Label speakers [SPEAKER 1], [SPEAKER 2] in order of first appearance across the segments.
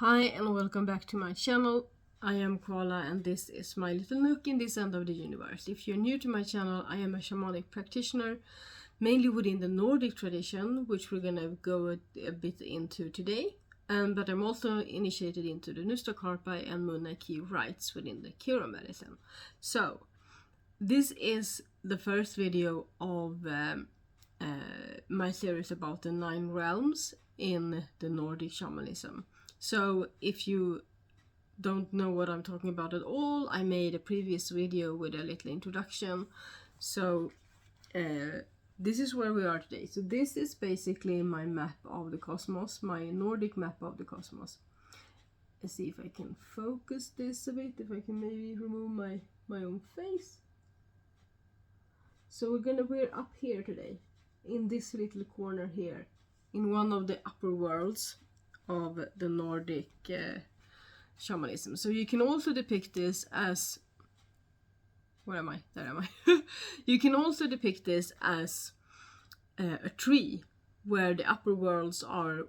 [SPEAKER 1] Hi and welcome back to my channel. I am Koala and this is my little nook in this end of the universe. If you're new to my channel, I am a shamanic practitioner, mainly within the Nordic tradition, which we're gonna go a bit into today. But I'm also initiated into the Nustakarpa and Munaki rites within the Kiro medicine. So, this is the first video of my series about the 9 realms in the Nordic shamanism. So if you don't know what I'm talking about at all, I made a previous video with a little introduction. So this is where we are today. So this is basically my map of the cosmos, my Nordic map of the cosmos. Let's see if I can focus this a bit, if I can maybe remove my own face. So we're up here today, in this little corner here, in one of the upper worlds of the Nordic shamanism. So you can also depict this as, where am I? There am I. You can also depict this as a tree, where the upper worlds are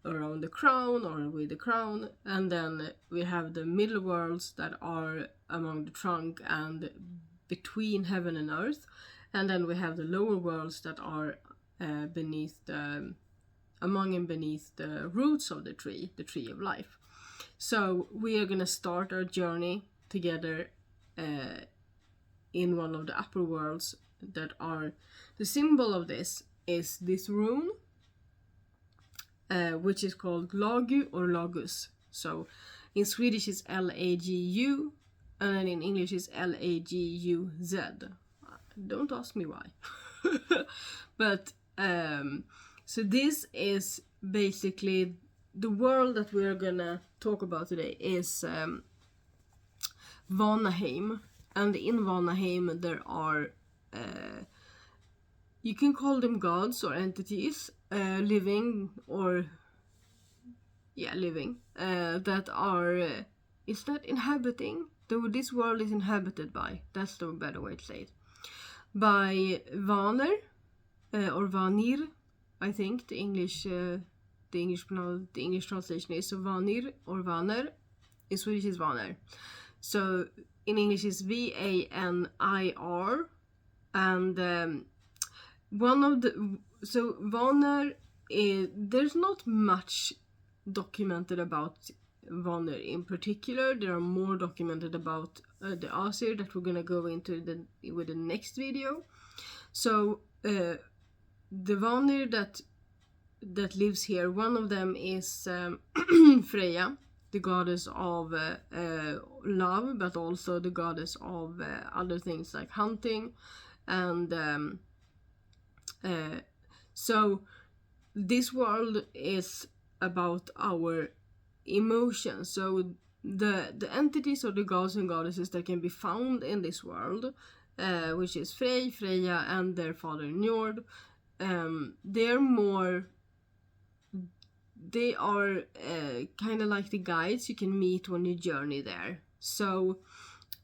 [SPEAKER 1] around the crown or with the crown, and then we have the middle worlds that are among the trunk and between heaven and earth, and then we have the lower worlds that are among and beneath the roots of the tree of life. So we are gonna start our journey together in one of the upper worlds that are, the symbol of this is this rune, which is called Lagu or Lagus. So in Swedish it's Lagu, and in English it's Laguz. Don't ask me why. But so this is basically the world that we're gonna talk about today is Vanaheim, and in Vanaheim there are you can call them gods or entities, living that are is that inhabiting, though this world is inhabited by, that's the better way to say it, by Vanir or Vanir. I think the English translation is, so Vanir or Vanir. In Swedish is Vanir. So in English is Vanir, and Vanir is, there's not much documented about Vanir in particular. There are more documented about the Asir that we're gonna go into with the next video. So the Vanir that lives here, one of them is Freya, the goddess of love, but also the goddess of other things like hunting, and so this world is about our emotions. So the entities or the gods and goddesses that can be found in this world, which is Freya and their father Njord, they are kind of like the guides you can meet when you journey there. So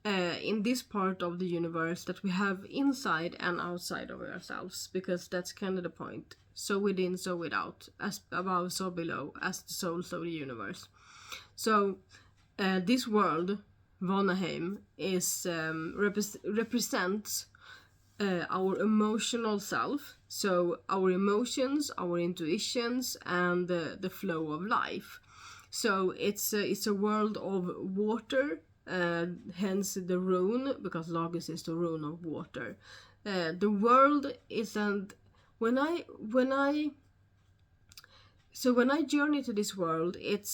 [SPEAKER 1] in this part of the universe that we have inside and outside of ourselves, because that's kind of the point. So within, so without, as above, so below, as the soul, so the universe. So this world, Vanaheim, is represents our emotional self, so our emotions, our intuitions, and the flow of life. So it's a world of water, hence the rune, because Lagus is the rune of water. The world isn't, when I journey to this world, it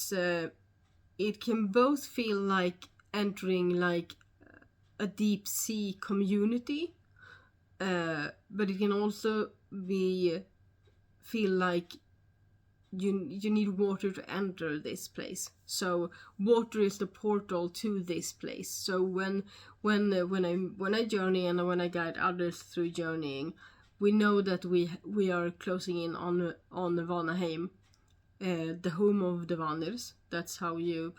[SPEAKER 1] can both feel like entering like a deep sea community, but it can also feel like you need water to enter this place. So water is the portal to this place. So when I journey and when I guide others through journeying, we know that we are closing in on Vanaheim, the home of the Vanirs. That's how you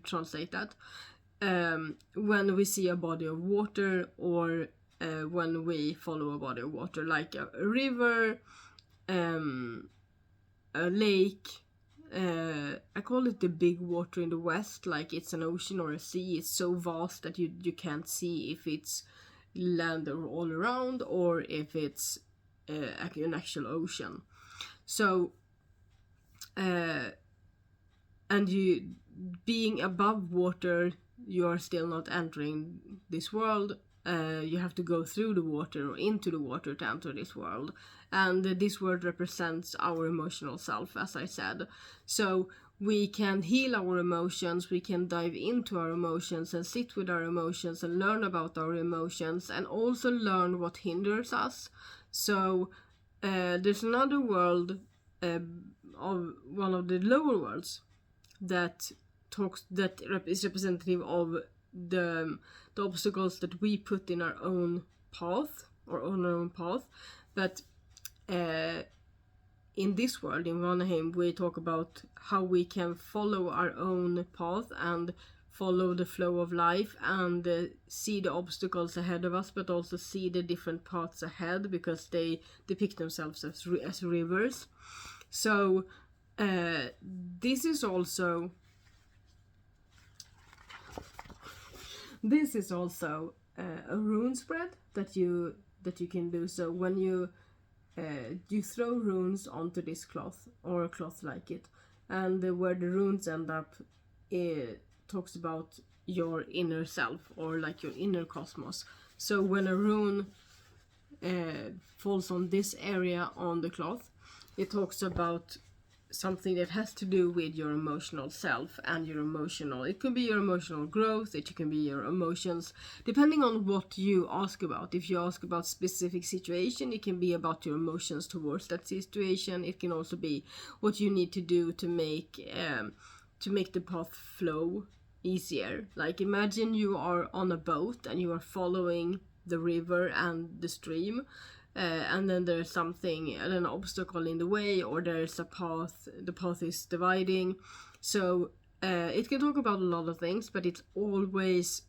[SPEAKER 1] translate that. When we see a body of water, or when we follow a body of water, like a river, a lake, I call it the big water in the west, like it's an ocean or a sea. It's so vast that you can't see if it's land all around or if it's an actual ocean. So and you being above water, you are still not entering this world. You have to go through the water or into the water to enter this world. And this world represents our emotional self, as I said. So we can heal our emotions, we can dive into our emotions and sit with our emotions and learn about our emotions and also learn what hinders us. So there's another world of one of the lower worlds that is representative of the obstacles that we put in our own path or on our own path. But in this world, in Vanaheim, we talk about how we can follow our own path and follow the flow of life and see the obstacles ahead of us, but also see the different paths ahead because they depict themselves as rivers. So this is also a rune spread that you can do. So when you throw runes onto this cloth or a cloth like it, and where the runes end up, it talks about your inner self or like your inner cosmos. So when a rune falls on this area on the cloth, it talks about something that has to do with your emotional self and your emotional, it could be your emotional growth, it can be your emotions, depending on what you ask about. If you ask about specific situation, it can be about your emotions towards that situation. It can also be what you need to do to make the path flow easier. Like imagine you are on a boat and you are following the river and the stream, and then there's something, an obstacle in the way, or there's a path, the path is dividing. So it can talk about a lot of things, but it's always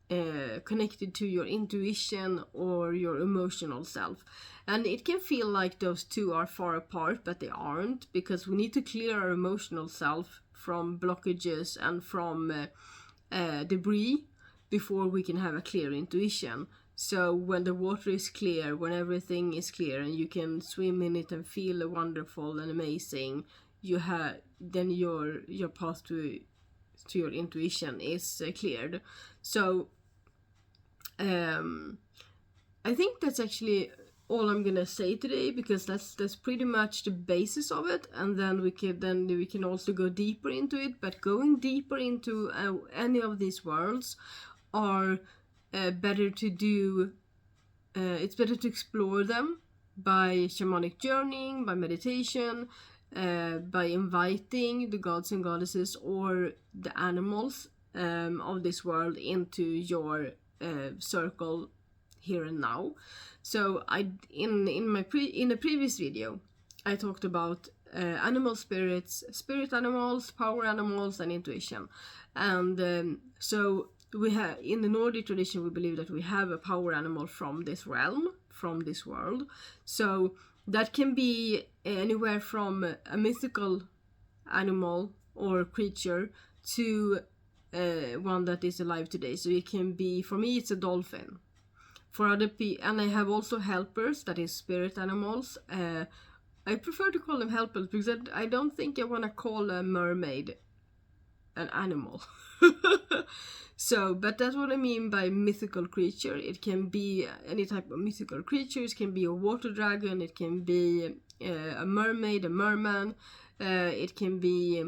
[SPEAKER 1] connected to your intuition or your emotional self. And it can feel like those two are far apart, but they aren't, because we need to clear our emotional self from blockages and from debris before we can have a clear intuition. So when the water is clear, when everything is clear and you can swim in it and feel wonderful and amazing, then your path to your intuition is cleared. So I think that's actually all I'm gonna say today, because that's pretty much the basis of it, and then we can also go deeper into it. But going deeper into any of these worlds are better to do. It's better to explore them by shamanic journeying, by meditation, by inviting the gods and goddesses or the animals of this world into your circle here and now. So in a previous video I talked about animal spirits, spirit animals, power animals, and intuition. And so we have, in the Nordic tradition, we believe that we have a power animal from this realm, from this world. So that can be anywhere from a mythical animal or creature to one that is alive today. So it can be, for me, it's a dolphin. For other people, and I have also helpers, that is spirit animals. I prefer to call them helpers because I don't think I want to call a mermaid an animal. So, but that's what I mean by mythical creature. It can be any type of mythical creatures. It can be a water dragon. It can be a mermaid, a merman. It can be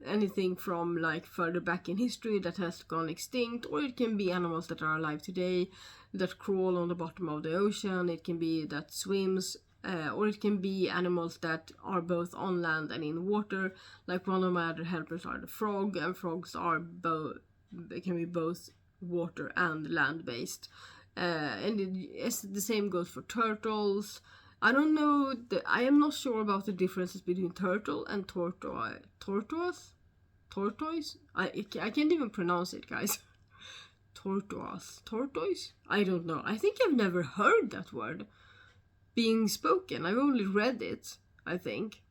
[SPEAKER 1] anything from like further back in history that has gone extinct, or it can be animals that are alive today, that crawl on the bottom of the ocean. It can be that swims, or it can be animals that are both on land and in water. Like one of my other helpers are the frog, and frogs are they can be both water and land based. And the same goes for turtles. I don't know, I am not sure about the differences between turtle and tortoise? I can't even pronounce it, guys. Tortoise? I don't know. I think I've never heard that word being spoken. I've only read it, I think.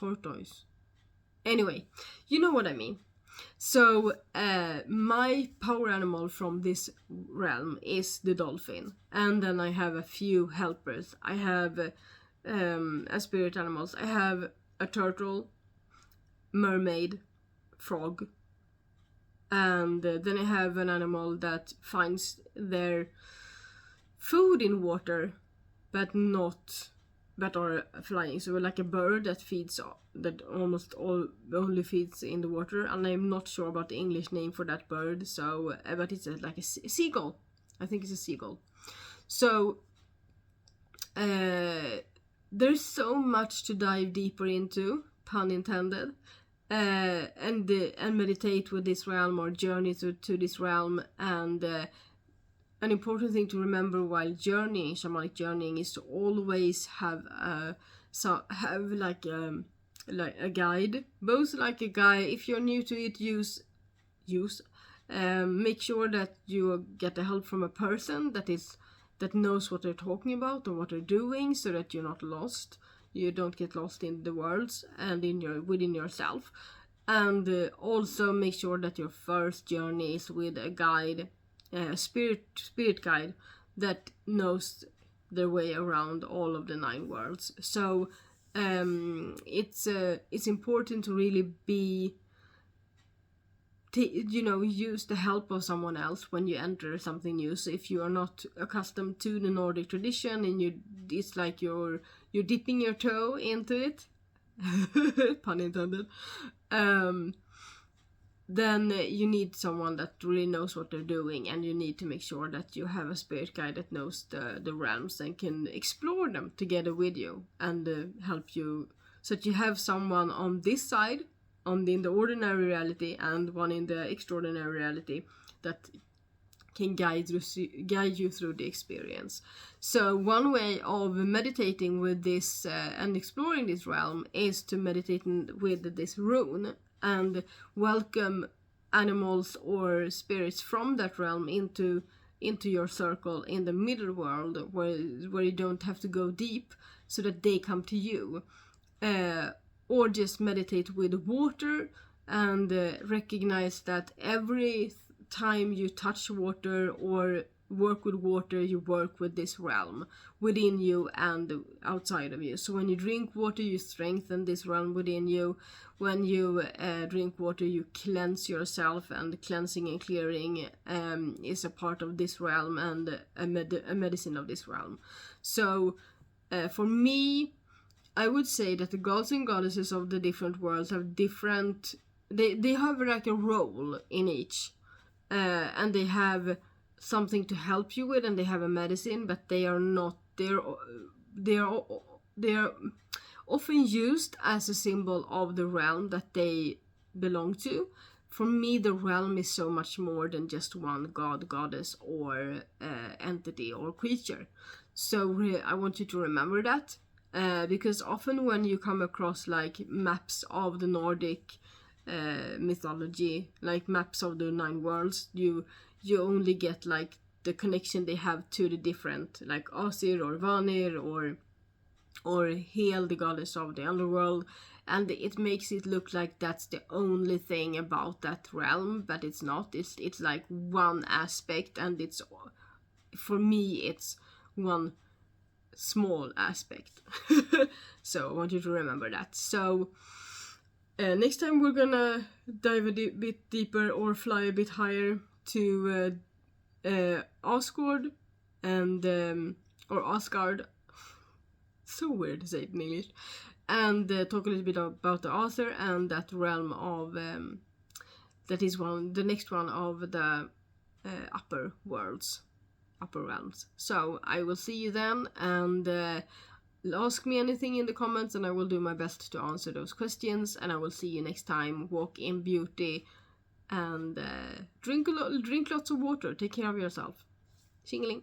[SPEAKER 1] tortoise. Anyway, you know what I mean. So my power animal from this realm is the dolphin, and then I have a few helpers. I have as spirit animals. I have a turtle, mermaid, frog, and then I have an animal that finds their food in water, but are flying. So like a bird that feeds, that almost only feeds in the water, and I'm not sure about the English name for that bird. So but it's like a seagull. I think it's a seagull. So there's so much to dive deeper into, pun intended, and meditate with this realm, or journey to this realm. And an important thing to remember while journeying, shamanic journeying, is to always have like a guide, both like a guide. If you're new to it, use make sure that you get the help from a person that knows what they're talking about or what they're doing, so that you're not lost. You don't get lost in the worlds and within yourself. And also make sure that your first journey is with a guide, spirit guide that knows their way around all of the 9 worlds. So it's important to really use the help of someone else when you enter something new. So if you are not accustomed to the Nordic tradition, and it's like you're dipping your toe into it, pun intended, then you need someone that really knows what they're doing, and you need to make sure that you have a spirit guide that knows the realms and can explore them together with you, and help you, so that you have someone on this side, in the ordinary reality, and one in the extraordinary reality that can guide you through the experience. So one way of meditating with this and exploring this realm is to meditate with this rune, and welcome animals or spirits from that realm into your circle in the middle world, where you don't have to go deep, so that they come to you. Or just meditate with water, and recognize that every time you touch water or work with water, you work with this realm within you and outside of you. So when you drink water, you strengthen this realm within you. When you drink water, you cleanse yourself, and cleansing and clearing is a part of this realm, and a medicine of this realm. So for me, I would say that the gods and goddesses of the different worlds have different, they have like a role in each, and they have something to help you with, and they have a medicine, but they are often used as a symbol of the realm that they belong to. For me, the realm is so much more than just one god, goddess, or entity or creature. So I want you to remember that. Because often when you come across like maps of the Nordic mythology, like maps of the 9 worlds, you only get like the connection they have to the different, like Asir or Vanir or Hel, the goddess of the underworld, and it makes it look like that's the only thing about that realm, but it's not. It's like one aspect, and it's, for me, it's one small aspect. So I want you to remember that. So next time we're gonna dive a bit deeper, or fly a bit higher to Asgard, and or Asgard, so weird to say it in English, and talk a little bit about the author and that realm of that is the next one of the upper realms. So I will see you then, and ask me anything in the comments, and I will do my best to answer those questions. And I will see you next time. Walk in beauty, and drink lots of water. Take care of yourself. Tjingeling.